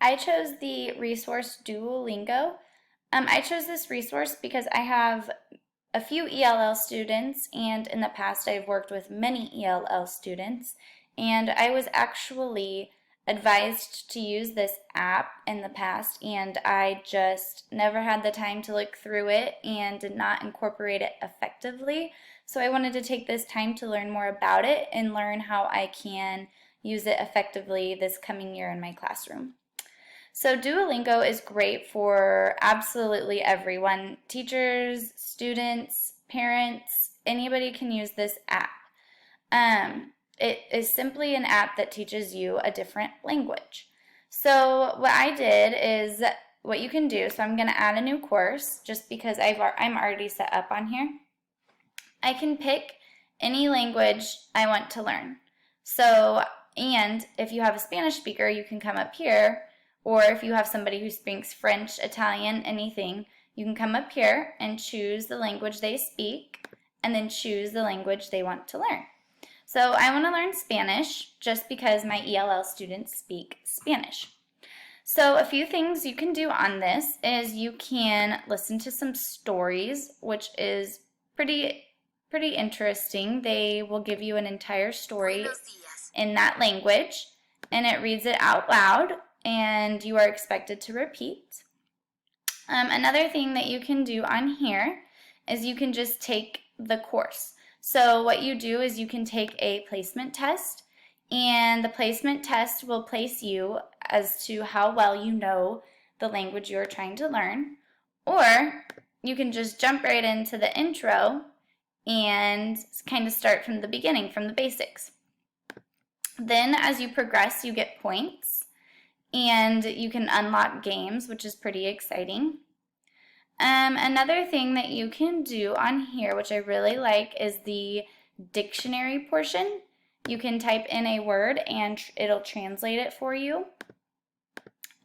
I chose the resource Duolingo. I chose this resource because I have a few ELL students, and in the past I've worked with many ELL students, and I was actually advised to use this app in the past, and I just never had the time to look through it and did not incorporate it effectively. So I wanted to take this time to learn more about it and learn how I can use it effectively this coming year in my classroom. So Duolingo is great for absolutely everyone. Teachers, students, parents, anybody can use this app. It is simply an app that teaches you a different language. So what I did is what you can do, so I'm going to add a new course just because I'm already set up on here. I can pick any language I want to learn. So, and if you have a Spanish speaker, you can come up here. Or if you have somebody who speaks French, Italian, anything, you can come up here and choose the language they speak and then choose the language they want to learn. So I want to learn Spanish just because my ELL students speak Spanish. So a few things you can do on this is you can listen to some stories, which is pretty interesting. They will give you an entire story in that language, and it reads it out loud, and you are expected to repeat. Another thing that you can do on here is you can just take the course. So what you do is you can take a placement test, and the placement test will place you as to how well you know the language you're trying to learn, or you can just jump right into the intro and kind of start from the beginning, from the basics. Then as you progress, you get points, and you can unlock games, which is pretty exciting. Another thing that you can do on here, which I really like, is the dictionary portion. You can type in a word and it'll translate it for you.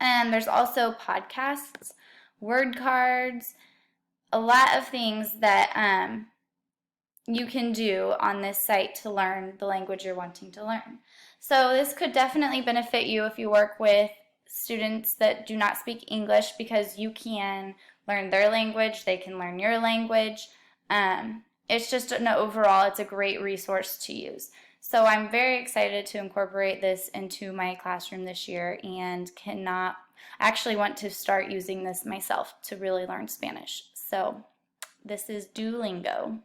There's also podcasts, word cards, a lot of things that you can do on this site to learn the language you're wanting to learn. So this could definitely benefit you if you work with students that do not speak English, because you can learn their language, they can learn your language. It's just overall, it's a great resource to use. So I'm very excited to incorporate this into my classroom this year, and actually want to start using this myself to really learn Spanish. So this is Duolingo.